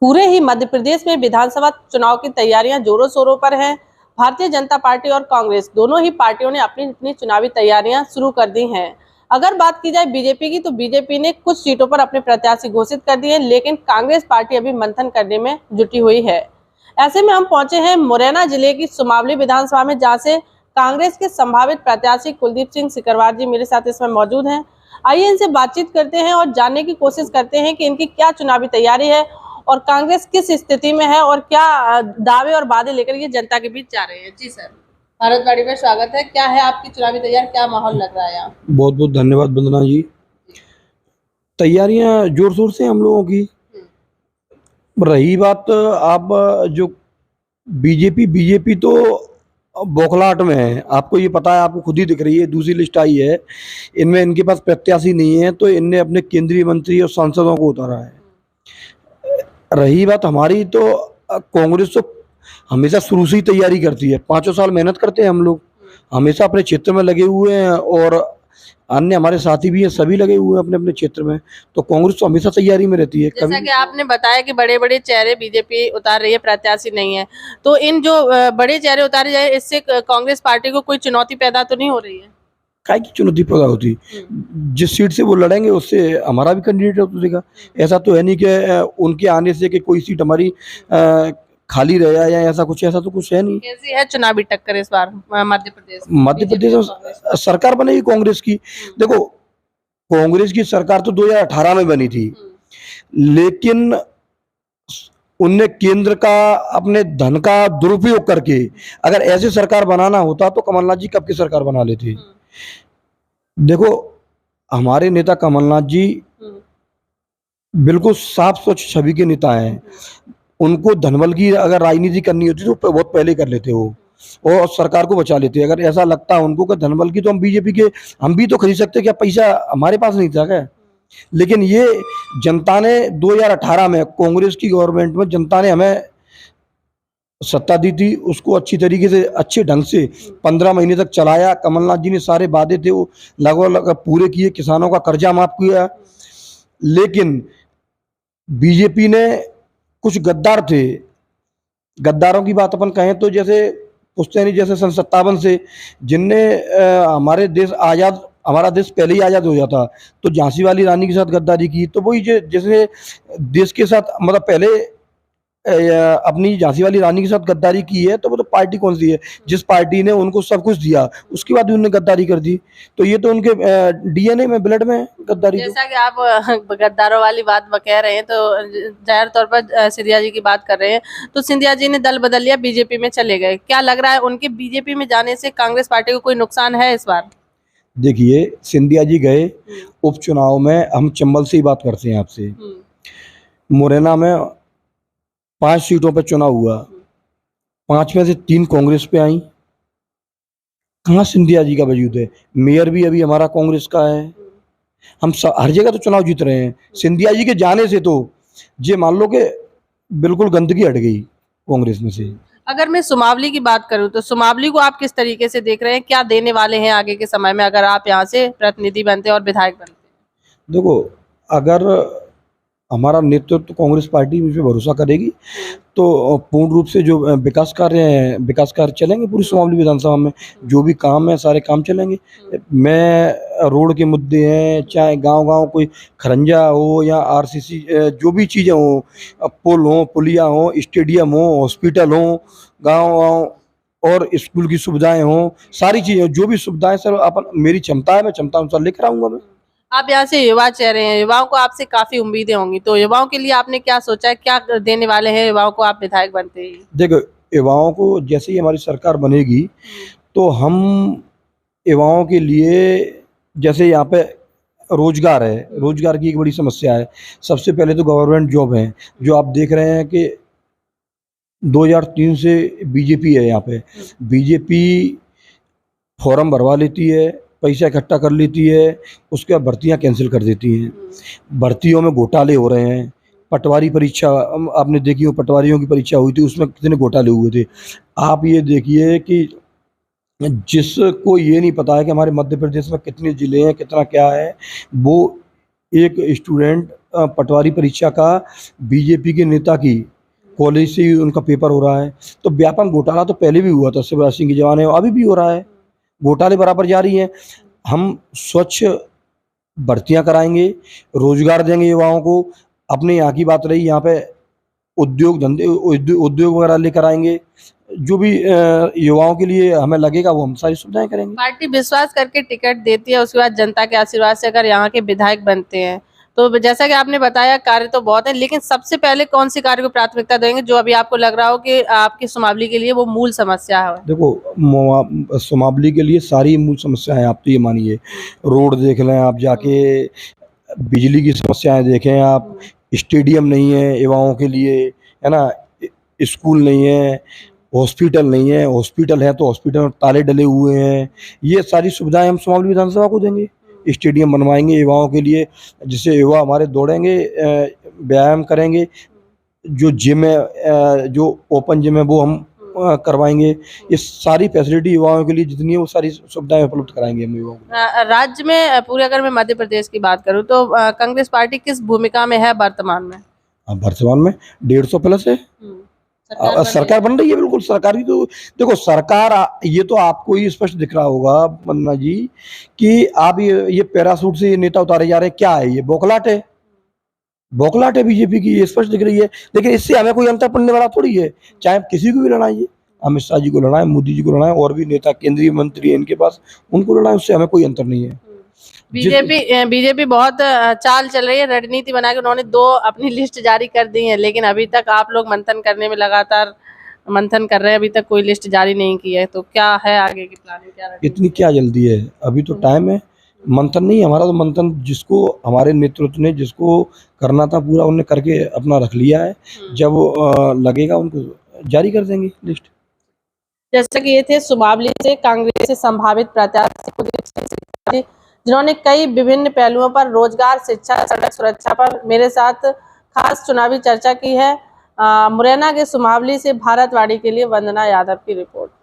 पूरे ही मध्य प्रदेश में विधानसभा चुनाव की तैयारियां जोरों शोरों पर हैं। भारतीय जनता पार्टी और कांग्रेस दोनों ही पार्टियों ने अपनी अपनी चुनावी तैयारियां शुरू कर दी हैं। अगर बात की जाए बीजेपी की, तो बीजेपी ने कुछ सीटों पर अपने प्रत्याशी घोषित कर दिए, लेकिन कांग्रेस पार्टी अभी मंथन करने में जुटी हुई है। ऐसे में हम पहुंचे हैं मुरैना जिले की सुमावली विधानसभा में, जहाँ से कांग्रेस के संभावित प्रत्याशी कुलदीप सिंह सिकरवार जी मेरे साथ इसमें मौजूद हैं। आइए इनसे बातचीत करते हैं और जानने की कोशिश करते हैं कि इनकी क्या चुनावी तैयारी है और कांग्रेस किस स्थिति में है और क्या दावे और वादे लेकर ये जनता के बीच जा रहे हैं। जी सर, भारतवाणी में स्वागत है। क्या है आपकी चुनावी तैयारी, क्या माहौल लग रहा है यहाँ? बहुत बहुत धन्यवाद वंदना जी। तैयारियां जोर शोर से हम लोगों की। रही बात आप जो बीजेपी तो बौखलाहट में है, आपको ये पता है, आपको खुद ही दिख रही है, दूसरी लिस्ट आई है, इनमें इनके पास प्रत्याशी नहीं है, तो इनने अपने केंद्रीय मंत्री और सांसदों को उतारा है। रही बात हमारी, तो कांग्रेस तो हमेशा शुरू से ही तैयारी करती है, 5 साल मेहनत करते हैं हम लोग, हमेशा अपने क्षेत्र में लगे हुए हैं, और अन्य हमारे साथी भी हैं, सभी लगे हुए हैं अपने अपने क्षेत्र में। तो कांग्रेस तो हमेशा तैयारी में रहती है। जैसा कि आपने बताया कि बड़े बड़े चेहरे बीजेपी उतार रही है, प्रत्याशी नहीं है, तो इन जो बड़े चेहरे उतारे जाए, इससे कांग्रेस पार्टी को कोई चुनौती पैदा तो नहीं हो रही है? काय की चुनौती पैदा होती, जिस सीट से वो लड़ेंगे उससे हमारा भी कैंडिडेट उतरेगा। ऐसा तो है नहीं कि उनके आने से कि कोई सीट हमारी खाली रह जाए या ऐसा तो कुछ है नहीं। कैसी है चुनावी टक्कर इस बार मध्य प्रदेश में? सरकार बनेगी कांग्रेस की। देखो, कांग्रेस की सरकार तो 2018 में बनी थी, लेकिन उनने केंद्र का अपने धन का दुरुपयोग करके अगर ऐसे सरकार बनाना होता तो कमलनाथ जी कब की सरकार बना लेते। देखो, हमारे नेता कमलनाथ जी बिल्कुल साफ स्वच्छ छवि के नेता हैं। उनको धनबल की अगर राजनीति करनी होती तो बहुत पहले कर लेते वो, और सरकार को बचा लेते। अगर ऐसा लगता है उनको कि धनबल की, तो हम बीजेपी के हम भी तो खरीद सकते, क्या पैसा हमारे पास नहीं था क्या? लेकिन ये जनता ने 2018 में कांग्रेस की गवर्नमेंट में जनता ने हमें सत्ता दी थी, उसको अच्छी तरीके से अच्छे ढंग से 15 महीने तक चलाया। कमलनाथ जी ने सारे वादे थे वो लगभग पूरे किए, किसानों का कर्जा माफ किया। लेकिन बीजेपी ने कुछ गद्दार थे, गद्दारों की बात अपन कहें तो जैसे पुश्तैनी जैसे सन 57 से, जिनने हमारा देश पहले ही आज़ाद हो जाता, तो झांसी वाली रानी के साथ गद्दारी की। तो वही जैसे देश के साथ मतलब पहले अपनी झांसी वाली रानी के साथ गद्दारी की है, तो वो तो पार्टी कौन सी है जिस पार्टी ने उनको सब कुछ दिया, उसके बाद भी उन्होंने गद्दारी कर दी। तो ये तो उनके डीएनए में, ब्लड में गद्दारी। जैसा कि आप गद्दारों वाली बात कह रहे हैं, तो जाहिर तौर पर सिंधिया जी की बात कर रहे हैं, तो सिंधिया जी ने दल बदल लिया, बीजेपी में चले गए। क्या लग रहा है उनके बीजेपी में जाने से कांग्रेस पार्टी को कोई नुकसान है इस बार? देखिए, सिंधिया जी गए उपचुनाव में, हम चंबल से ही बात करते हैं आपसे। मुरैना में 5 सीटों पर चुनाव हुआ, 5 में से 3 कांग्रेस पे आई। कहाँ सिंधिया जी का वजूद है? मेयर भी अभी हमारा कांग्रेस का है। हम हर जगह तो चुनाव जीत रहे हैं। सिंधिया जी के जाने से तो ये मान लो कि बिल्कुल गंदगी हट गई कांग्रेस में से। अगर मैं सुमावली की बात करूं, तो सुमावली को आप किस तरीके से देख रहे हैं? क्या देने वाले हैं आगे के समय में, अगर आप यहाँ से प्रतिनिधि बनते और विधायक बनते? देखो, अगर हमारा नेतृत्व कांग्रेस पार्टी मुझ पर भरोसा करेगी तो पूर्ण रूप से जो विकास कार्य चलेंगे पूरी सुमावली विधानसभा में। जो भी काम है सारे काम चलेंगे। मैं रोड के मुद्दे हैं, चाहे गांव-गांव कोई खरंजा हो या आरसीसी, जो भी चीज़ें हो, पुल हो, पुलिया हो, स्टेडियम हो, हॉस्पिटल हो, गाँव और स्कूल की सुविधाएं हो, सारी चीज़ें जो भी सुविधाएं सर अपन, मेरी क्षमता है, मैं क्षमता अनुसार लेकर आऊँगा मैं। आप यहाँ से युवा चेहरे हैं, युवाओं को आपसे काफी उम्मीदें होंगी, तो युवाओं के लिए आपने क्या सोचा है, क्या देने वाले हैं युवाओं को आप विधायक बनते ही? देखो, युवाओं को जैसे ही हमारी सरकार बनेगी तो हम युवाओं के लिए, जैसे यहाँ पे रोजगार है, रोजगार की एक बड़ी समस्या है। सबसे पहले तो गवर्नमेंट जॉब है, जो आप देख रहे हैं कि 2003 से बीजेपी है यहाँ पे। बीजेपी फॉर्म भरवा लेती है, पैसा इकट्ठा कर लेती है, उसके बाद भर्तियां कैंसिल कर देती हैं। भर्तियों में घोटाले हो रहे हैं। पटवारी परीक्षा आपने देखी हो, पटवारियों की परीक्षा हुई थी, उसमें कितने घोटाले हुए थे। आप ये देखिए कि जिसको ये नहीं पता है कि हमारे मध्य प्रदेश में कितने ज़िले हैं, कितना क्या है, वो एक स्टूडेंट पटवारी परीक्षा का बीजेपी के नेता की कॉलेज से ही उनका पेपर हो रहा है। तो व्यापक घोटाला तो पहले भी हुआ था शिवराज सिंह के ज़माने में, अभी भी हो रहा है, घोटाले बराबर जारी हैं। हम स्वच्छ भर्तियां कराएंगे, रोजगार देंगे युवाओं को। अपने यहाँ की बात रही, यहाँ पे उद्योग धंधे उद्योग वगैरह लेकर आएंगे। जो भी युवाओं के लिए हमें लगेगा वो हम सारी सुविधाएं करेंगे। पार्टी विश्वास करके टिकट देती है, उसके बाद जनता के आशीर्वाद से अगर यहाँ के विधायक बनते हैं तो जैसा कि आपने बताया कार्य तो बहुत है, लेकिन सबसे पहले कौन सी कार्य को प्राथमिकता देंगे जो अभी आपको लग रहा हो कि आपकी सुमावली के लिए वो मूल समस्या है? देखो, सुमावली के लिए सारी मूल समस्याएं, आप तो ये मानिए, रोड देख लें आप जाके, बिजली की समस्याएं देखें आप, स्टेडियम नहीं है युवाओं के लिए, है ना, स्कूल नहीं है, हॉस्पिटल नहीं है, हॉस्पिटल है तो हॉस्पिटल में ताले डले हुए हैं। ये सारी सुविधाएं हम सुमावली विधानसभा को देंगे। स्टेडियम बनवाएंगे युवाओं के लिए, जिससे युवा हमारे दौड़ेंगे, व्यायाम करेंगे। जो जिम है, जो ओपन जिम है वो हम करवाएंगे। ये सारी फैसिलिटी युवाओं के लिए जितनी है वो सारी सुविधाएं उपलब्ध कराएंगे हम युवाओं को। राज्य में पूरे अगर मैं मध्य प्रदेश की बात करूं तो कांग्रेस पार्टी किस भूमिका में है वर्तमान में? वर्तमान में 150 प्लस है। सरकार बन रही है, बिल्कुल सरकार की तो देखो, सरकार ये तो आपको ही स्पष्ट दिख रहा होगा पन्ना जी कि आप ये पैरासूट से ये नेता उतारे जा रहे हैं, क्या है ये? बौखलाहट है, बौखलाहट है बीजेपी की, ये स्पष्ट दिख रही है। लेकिन इससे हमें कोई अंतर पड़ने वाला थोड़ी है, चाहे आप किसी को भी लड़ाइए, अमित शाह जी को लड़ाएं, मोदी जी को लड़ाएं, और भी नेता केंद्रीय मंत्री हैं इनके पास, उनको लड़ाएं, उससे हमें कोई अंतर नहीं है। बीजेपी बहुत चाल चल रही है, रणनीति बना के उन्होंने 2 अपनी लिस्ट जारी कर दी है, लेकिन अभी तक आप लोग मंथन करने में लगातार मंथन कर रहे हैं, अभी तक कोई लिस्ट जारी नहीं की है, तो क्या है आगे की प्लानिंग? क्या इतनी क्या जल्दी है, अभी तो टाइम है। मंथन नहीं, हमारा तो मंथन जिसको हमारे नेतृत्व ने जिसको करना था पूरा उन्होंने करके अपना रख लिया है। जब लगेगा उनको जारी कर देंगे लिस्ट। जैसे कि ये थे सुमावली से कांग्रेस से संभावित प्रत्याशी जिन्होंने कई विभिन्न पहलुओं पर रोजगार, शिक्षा, सड़क सुरक्षा पर मेरे साथ खास चुनावी चर्चा की है। मुरैना के सुमावली से भारतवाणी के लिए वंदना यादव की रिपोर्ट।